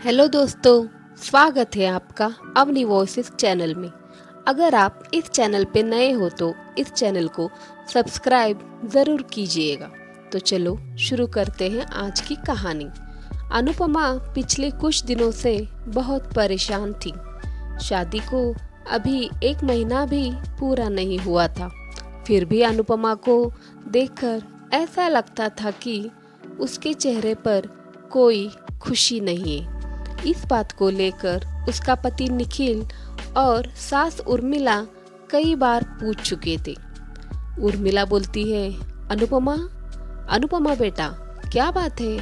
Hello दोस्तों, स्वागत है आपका अवनी वॉइसेस चैनल में। अगर आप इस चैनल पे नए हो तो इस चैनल को सब्सक्राइब ज़रूर कीजिएगा। तो चलो शुरू करते हैं आज की कहानी। अनुपमा पिछले कुछ दिनों से बहुत परेशान थी। शादी को अभी 1 महीना भी पूरा नहीं हुआ था। फिर भी अनुपमा को देखकर ऐसा लगता था कि उसके चेहरे पर कोई खुशी नहीं है। इस बात को लेकर उसका पति निखिल और सास उर्मिला कई बार पूछ चुके थे। उर्मिला बोलती है, अनुपमा अनुपमा बेटा, क्या बात है?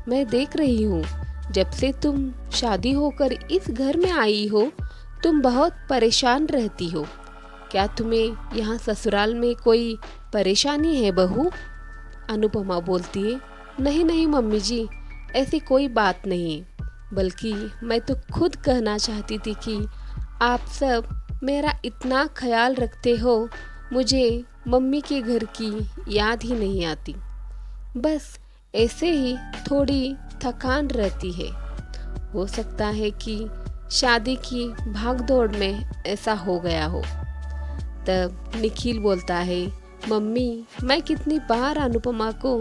मैं देख रही हूँ जब से तुम शादी होकर इस घर में आई हो तुम बहुत परेशान रहती हो। क्या तुम्हें यहाँ ससुराल में कोई परेशानी है बहू? अनुपमा बोलती है, नहीं नहीं मम्मी जी, ऐसी कोई बात नहीं है, बल्कि मैं तो खुद कहना चाहती थी कि आप सब मेरा इतना ख्याल रखते हो, मुझे मम्मी के घर की याद ही नहीं आती। बस ऐसे ही थोड़ी थकान रहती है। हो सकता है कि शादी की भागदौड़ में ऐसा हो गया हो। तब निखिल बोलता है, मम्मी मैं कितनी बार अनुपमा को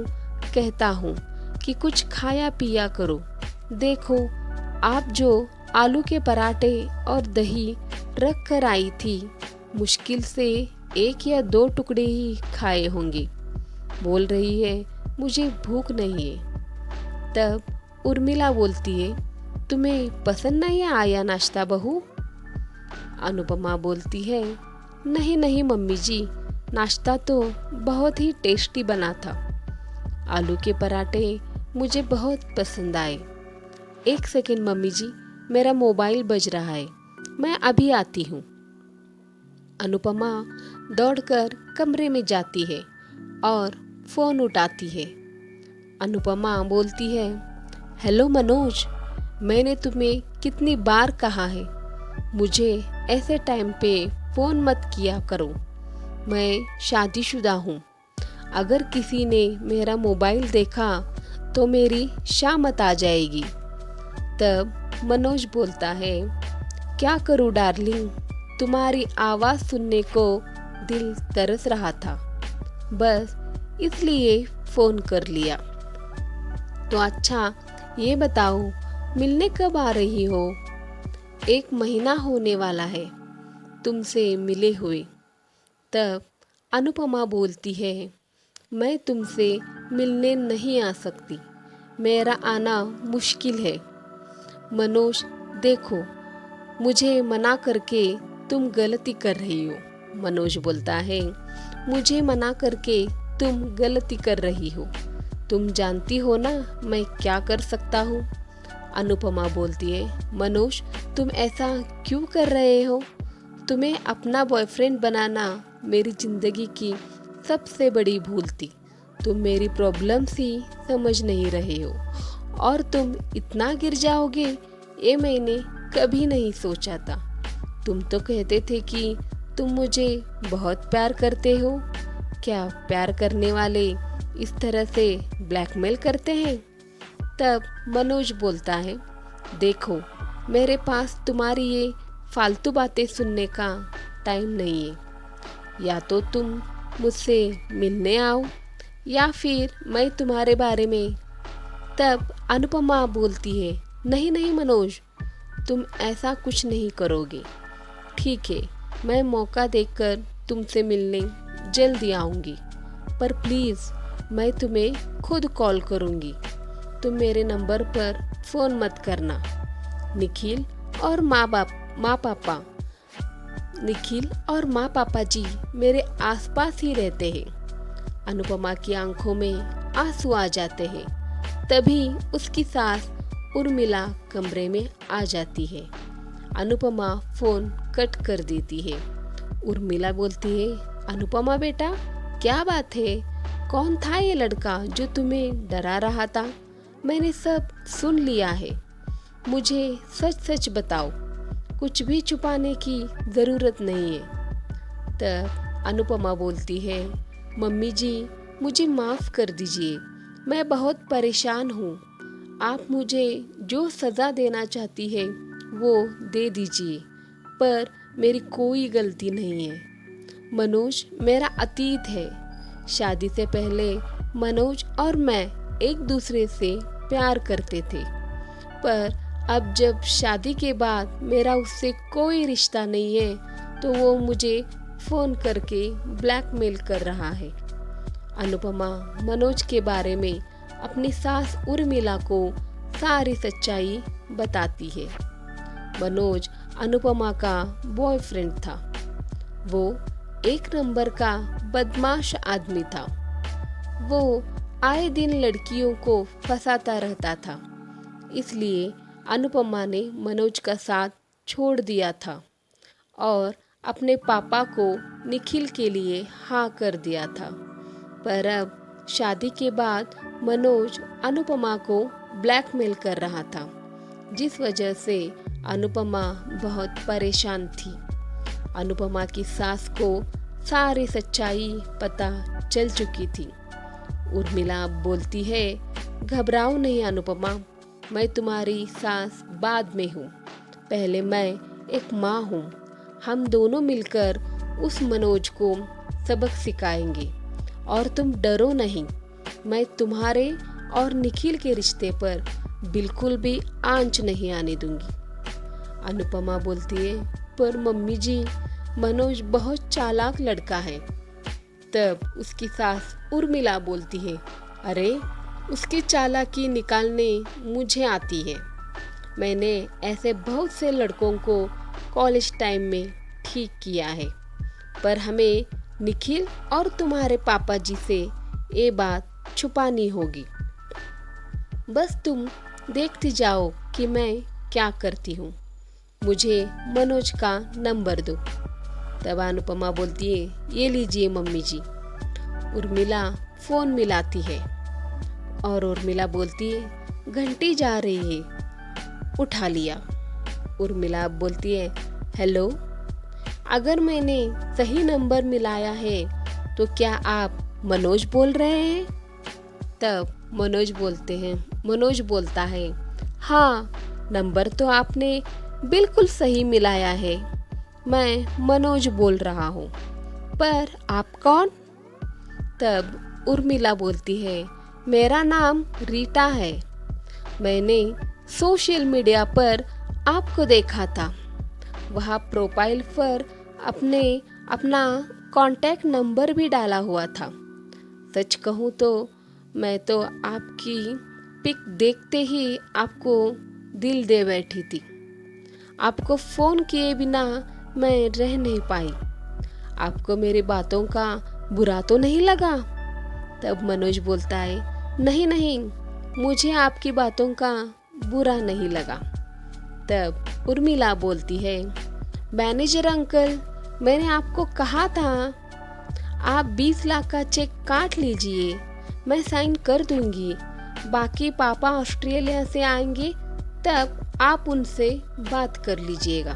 कहता हूँ कि कुछ खाया पिया करो। देखो आप जो आलू के पराठे और दही रख कर आई थी, मुश्किल से 1 या 2 टुकड़े ही खाए होंगे। बोल रही है मुझे भूख नहीं है। तब उर्मिला बोलती है, तुम्हें पसंद नहीं आया नाश्ता बहू? अनुपमा बोलती है, नहीं नहीं मम्मी जी, नाश्ता तो बहुत ही टेस्टी बना था। आलू के पराठे मुझे बहुत पसंद आए। 1 सेकेंड मम्मी जी, मेरा मोबाइल बज रहा है, मैं अभी आती हूँ। अनुपमा दौड़कर कमरे में जाती है और फोन उठाती है। अनुपमा बोलती है, हेलो मनोज, मैंने तुम्हें कितनी बार कहा है मुझे ऐसे टाइम पे फोन मत किया करो। मैं शादीशुदा हूँ। अगर किसी ने मेरा मोबाइल देखा तो मेरी शामत आ जाएगी। तब मनोज बोलता है, क्या करूं डार्लिंग, तुम्हारी आवाज़ सुनने को दिल तरस रहा था, बस इसलिए फ़ोन कर लिया। तो अच्छा ये बताओ, मिलने कब आ रही हो? 1 महीना होने वाला है तुमसे मिले हुए। तब अनुपमा बोलती है, मैं तुमसे मिलने नहीं आ सकती, मेरा आना मुश्किल है। मनोज देखो, मुझे मना करके तुम गलती कर रही हो। मनोज बोलता है, मुझे मना करके तुम गलती कर रही हो, तुम जानती हो ना मैं क्या कर सकता हूँ। अनुपमा बोलती है, मनोज तुम ऐसा क्यों कर रहे हो? तुम्हें अपना बॉयफ्रेंड बनाना मेरी ज़िंदगी की सबसे बड़ी भूल थी। तुम मेरी प्रॉब्लम्स ही समझ नहीं रहे हो और तुम इतना गिर जाओगे ये मैंने कभी नहीं सोचा था। तुम तो कहते थे कि तुम मुझे बहुत प्यार करते हो। क्या प्यार करने वाले इस तरह से ब्लैकमेल करते हैं? तब मनोज बोलता है, देखो मेरे पास तुम्हारी ये फालतू बातें सुनने का टाइम नहीं है। या तो तुम मुझसे मिलने आओ या फिर मैं तुम्हारे बारे में। तब अनुपमा बोलती है, नहीं नहीं मनोज, तुम ऐसा कुछ नहीं करोगे। ठीक है, मैं मौका देखकर तुमसे मिलने जल्दी आऊँगी, पर प्लीज़ मैं तुम्हें खुद कॉल करूँगी। तुम मेरे नंबर पर फ़ोन मत करना। निखिल और माँ पापा जी मेरे आसपास ही रहते हैं। अनुपमा की आंखों में आंसू आ जाते हैं। तभी उसकी सास उर्मिला कमरे में आ जाती है। अनुपमा फ़ोन कट कर देती है। उर्मिला बोलती है, अनुपमा बेटा, क्या बात है? कौन था ये लड़का जो तुम्हें डरा रहा था? मैंने सब सुन लिया है। मुझे सच सच बताओ, कुछ भी छुपाने की ज़रूरत नहीं है। तब अनुपमा बोलती है, मम्मी जी मुझे माफ़ कर दीजिए, मैं बहुत परेशान हूँ। आप मुझे जो सज़ा देना चाहती है वो दे दीजिए, पर मेरी कोई गलती नहीं है। मनोज मेरा अतीत है। शादी से पहले मनोज और मैं एक दूसरे से प्यार करते थे, पर अब जब शादी के बाद मेरा उससे कोई रिश्ता नहीं है तो वो मुझे फ़ोन करके ब्लैकमेल कर रहा है। अनुपमा मनोज के बारे में अपनी सास उर्मिला को सारी सच्चाई बताती है। मनोज अनुपमा का बॉयफ्रेंड था। वो एक नंबर का बदमाश आदमी था। वो आए दिन लड़कियों को फंसाता रहता था। इसलिए अनुपमा ने मनोज का साथ छोड़ दिया था और अपने पापा को निखिल के लिए हाँ कर दिया था। पर अब शादी के बाद मनोज अनुपमा को ब्लैकमेल कर रहा था, जिस वजह से अनुपमा बहुत परेशान थी। अनुपमा की सास को सारी सच्चाई पता चल चुकी थी। उर्मिला बोलती है, घबराओ नहीं अनुपमा, मैं तुम्हारी सास बाद में हूँ, पहले मैं एक माँ हूँ। हम दोनों मिलकर उस मनोज को सबक सिखाएंगे और तुम डरो नहीं। मैं तुम्हारे और निखिल के रिश्ते पर बिल्कुल भी आंच नहीं आने दूंगी। अनुपमा बोलती है, पर मम्मी जी, मनोज बहुत चालाक लड़का है। तब उसकी सास उर्मिला बोलती है, अरे उसकी चालाकी निकालने मुझे आती है। मैंने ऐसे बहुत से लड़कों को कॉलेज टाइम में ठीक किया है, पर हमें निखिल और तुम्हारे पापा जी से ये बात छुपानी होगी। बस तुम देखती जाओ कि मैं क्या करती हूँ। मुझे मनोज का नंबर दो। तब अनुपमा बोलती है, ये लीजिए मम्मी जी। उर्मिला फ़ोन मिलाती है और उर्मिला बोलती है, घंटी जा रही है। उठा लिया। उर्मिला बोलती है, हेलो, अगर मैंने सही नंबर मिलाया है तो क्या आप मनोज बोल रहे हैं? तब मनोज बोलता है, हाँ, नंबर तो आपने बिल्कुल सही मिलाया है। मैं मनोज बोल रहा हूँ, पर आप कौन? तब उर्मिला बोलती है, मेरा नाम रीटा है। मैंने सोशल मीडिया पर आपको देखा था। वहाँ प्रोफाइल पर अपना कांटेक्ट नंबर भी डाला हुआ था। सच कहूँ तो मैं तो आपकी पिक देखते ही आपको दिल दे बैठी थी। आपको फ़ोन किए बिना मैं रह नहीं पाई। आपको मेरी बातों का बुरा तो नहीं लगा? तब मनोज बोलता है, नहीं नहीं, मुझे आपकी बातों का बुरा नहीं लगा। तब उर्मिला बोलती है, मैनेजर अंकल, मैंने आपको कहा था आप 20 लाख का चेक काट लीजिए, मैं साइन कर दूंगी। बाकी पापा ऑस्ट्रेलिया से आएंगे तब आप उनसे बात कर लीजिएगा।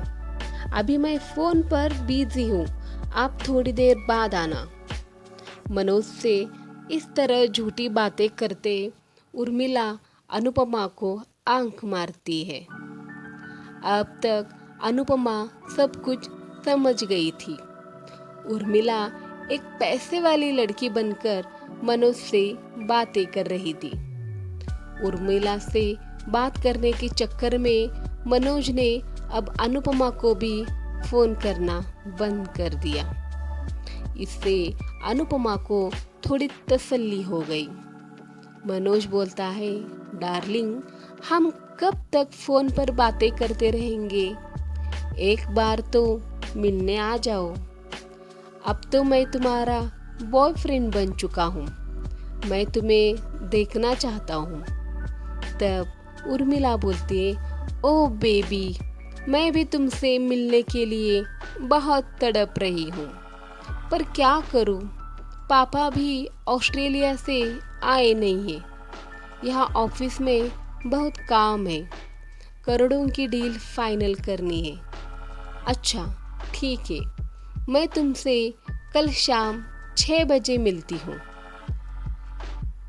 अभी मैं फ़ोन पर बिजी हूँ, आप थोड़ी देर बाद आना। मनोज से इस तरह झूठी बातें करते उर्मिला अनुपमा को आंख मारती है। अब तक अनुपमा सब कुछ समझ गई थी। उर्मिला एक पैसे वाली लड़की बनकर मनोज से बातें कर रही थी। उर्मिला से बात करने के चक्कर में मनोज ने अब अनुपमा को भी फोन करना बंद कर दिया। इससे अनुपमा को थोड़ी तसल्ली हो गई। मनोज बोलता है, डार्लिंग, हम कब तक फोन पर बातें करते रहेंगे? एक बार तो मिलने आ जाओ। अब तो मैं तुम्हारा बॉयफ्रेंड बन चुका हूँ, मैं तुम्हें देखना चाहता हूँ। तब उर्मिला बोलती है, ओ बेबी, मैं भी तुमसे मिलने के लिए बहुत तड़प रही हूँ, पर क्या करूँ, पापा भी ऑस्ट्रेलिया से आए नहीं हैं। यहाँ ऑफिस में बहुत काम है, करोड़ों की डील फाइनल करनी है। अच्छा ठीक है, मैं तुमसे कल शाम 6 बजे मिलती हूँ।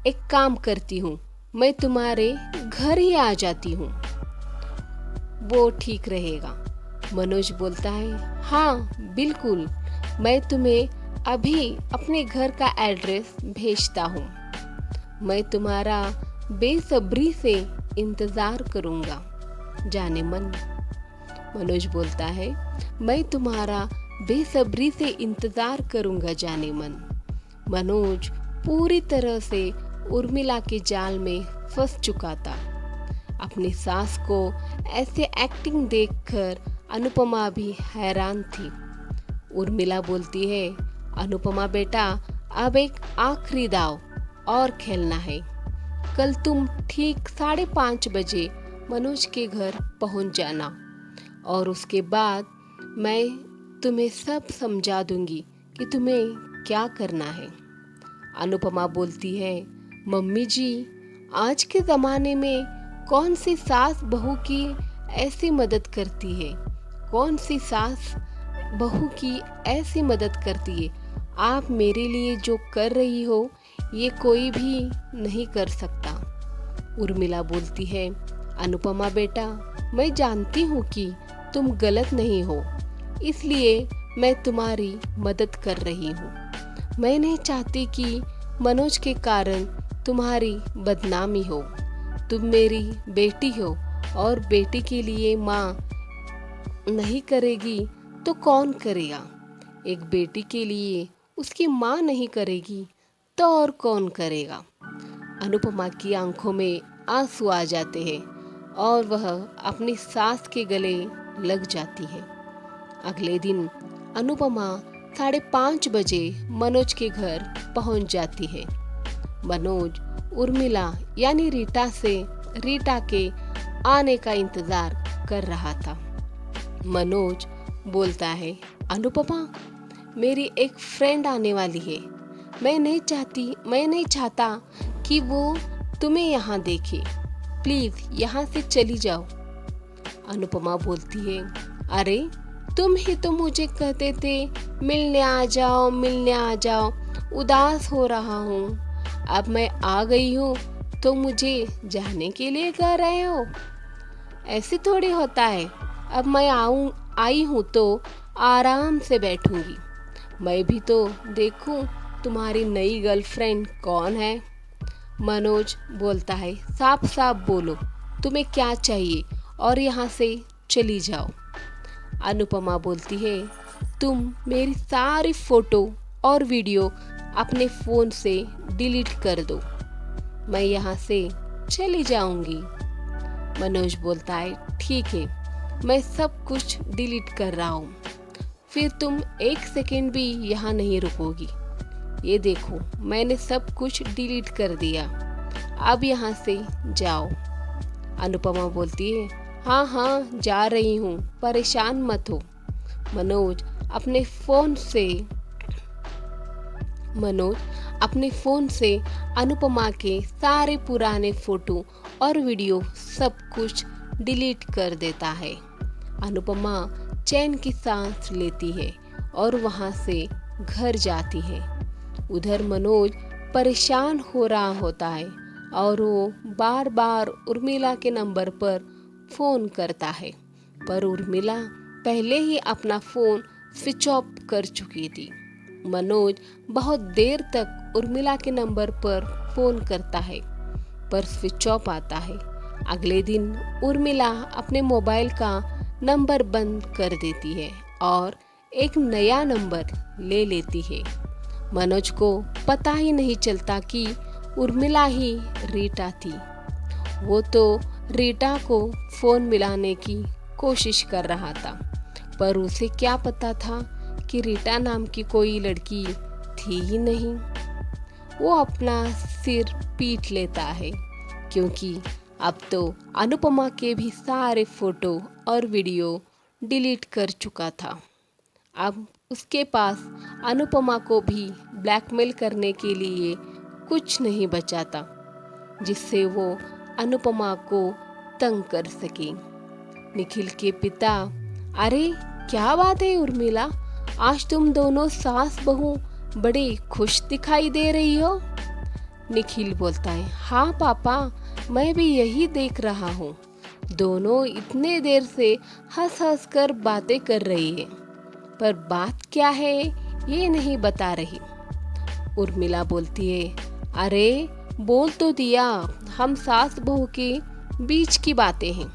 एक काम करती हूँ, मैं तुम्हारे घर ही आ जाती हूँ, वो ठीक रहेगा। मनोज बोलता है, हाँ बिल्कुल, मैं तुम्हें अभी अपने घर का एड्रेस भेजता हूँ। मैं तुम्हारा बेसब्री से इंतजार करूँगा, जाने मन। मनोज बोलता है, मैं तुम्हारा बेसब्री से इंतजार करूँगा जाने मन। मनोज पूरी तरह से उर्मिला के जाल में फंस चुका था। अपनी सास को ऐसे एक्टिंग देखकर अनुपमा भी हैरान थी। उर्मिला बोलती है, अनुपमा बेटा, अब एक आखिरी दाव और खेलना है। कल तुम ठीक 5:30 बजे मनोज के घर पहुंच जाना और उसके बाद मैं तुम्हें सब समझा दूंगी कि तुम्हें क्या करना है। अनुपमा बोलती है, मम्मी जी, आज के ज़माने में कौन सी सास बहू की ऐसी मदद करती है? कौन सी सास बहू की ऐसी मदद करती है? आप मेरे लिए जो कर रही हो, ये कोई भी नहीं कर सकता। उर्मिला बोलती है, अनुपमा बेटा, मैं जानती हूँ कि तुम गलत नहीं हो, इसलिए मैं तुम्हारी मदद कर रही हूँ। मैं नहीं चाहती कि मनोज के कारण तुम्हारी बदनामी हो। तुम मेरी बेटी हो और बेटी के लिए माँ नहीं करेगी तो कौन करेगा? एक बेटी के लिए उसकी माँ नहीं करेगी तो और कौन करेगा? अनुपमा की आंखों में आंसू आ जाते हैं और वह अपनी सास के गले लग जाती है। अगले दिन अनुपमा 5:30 बजे मनोज के घर पहुंच जाती है। मनोज उर्मिला यानी रीटा के आने का इंतजार कर रहा था। मनोज बोलता है, अनुपमा, मेरी एक फ्रेंड आने वाली है। मैं नहीं चाहता कि वो तुम्हें यहाँ देखे। प्लीज यहाँ से चली जाओ। अनुपमा बोलती है, अरे तुम ही तो मुझे कहते थे मिलने आ जाओ, उदास हो रहा हूँ। अब मैं आ गई हूँ तो मुझे जाने के लिए कह रहे हो? ऐसे थोड़ी होता है। अब मैं आई हूँ तो आराम से बैठूंगी। मैं भी तो देखूं तुम्हारी नई गर्लफ्रेंड कौन है। मनोज बोलता है, साफ साफ बोलो, तुम्हें क्या चाहिए और यहाँ से चली जाओ। अनुपमा बोलती है, तुम मेरी सारी फोटो और वीडियो अपने फ़ोन से डिलीट कर दो, मैं यहाँ से चली जाऊंगी। मनोज बोलता है, ठीक है, मैं सब कुछ डिलीट कर रहा हूँ, फिर तुम 1 सेकेंड भी यहाँ नहीं रुकोगी। ये देखो, मैंने सब कुछ डिलीट कर दिया, अब यहाँ से जाओ। अनुपमा बोलती है, हाँ जा रही हूँ, परेशान मत हो। मनोज अपने फ़ोन से अनुपमा के सारे पुराने फ़ोटो और वीडियो सब कुछ डिलीट कर देता है। अनुपमा चैन की सांस लेती है और वहाँ से घर जाती है। उधर मनोज परेशान हो रहा होता है और वो बार बार उर्मिला के नंबर पर फ़ोन करता है, पर उर्मिला पहले ही अपना फ़ोन स्विच ऑफ कर चुकी थी। मनोज बहुत देर तक उर्मिला के नंबर पर फ़ोन करता है, पर स्विच ऑफ आता है। अगले दिन उर्मिला अपने मोबाइल का नंबर बंद कर देती है और एक नया नंबर ले लेती है। मनोज को पता ही नहीं चलता कि उर्मिला ही रीटा थी। वो तो रीटा को फ़ोन मिलाने की कोशिश कर रहा था, पर उसे क्या पता था कि रीटा नाम की कोई लड़की थी ही नहीं। वो अपना सिर पीट लेता है, क्योंकि अब तो अनुपमा के भी सारे फ़ोटो और वीडियो डिलीट कर चुका था। अब उसके पास अनुपमा को भी ब्लैकमेल करने के लिए कुछ नहीं बचा था, जिससे वो अनुपमा को तंग कर सके। निखिल के पिता, अरे क्या बात है उर्मिला, आज तुम दोनों सास बहू बड़े खुश दिखाई दे रही हो। निखिल बोलता है, हाँ पापा, मैं भी यही देख रहा हूँ। दोनों इतने देर से हंस हंस कर बातें कर रही है, पर बात क्या है ये नहीं बता रही। उर्मिला बोलती है, अरे बोल तो दिया, हम सास बहू के बीच की बातें हैं,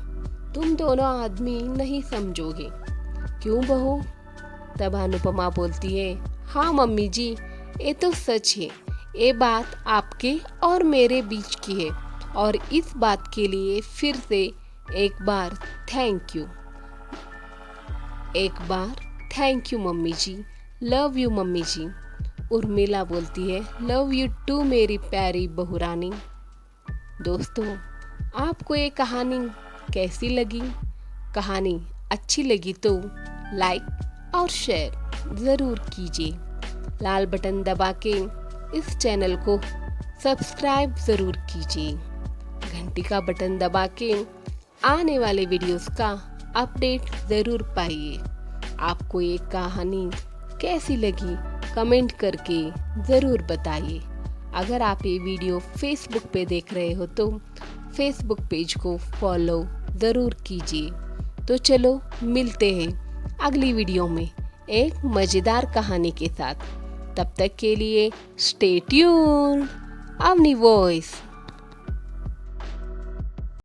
तुम दोनों आदमी नहीं समझोगे। क्यों बहू? तब अनुपमा बोलती है, हाँ मम्मी जी, ये तो सच है। ये बात आपके और मेरे बीच की है, और इस बात के लिए फिर से एक बार थैंक यू। एक बार thank you mummy ji, love you mummy ji. Urmila बोलती है, लव यू टू मेरी प्यारी बहू रानी। दोस्तों, आपको ये कहानी कैसी लगी? कहानी अच्छी लगी तो लाइक और शेयर ज़रूर कीजिए। लाल बटन दबा के इस चैनल को सब्सक्राइब ज़रूर कीजिए। घंटी का बटन दबा के आने वाले वीडियोस का अपडेट ज़रूर पाइए। आपको ये कहानी कैसी लगी कमेंट करके ज़रूर बताइए। अगर आप ये वीडियो फेसबुक पे देख रहे हो तो फेसबुक पेज को फॉलो ज़रूर कीजिए। तो चलो मिलते हैं अगली वीडियो में एक मज़ेदार कहानी के साथ। तब तक के लिए स्टे ट्यून्ड। अवनी वॉइस।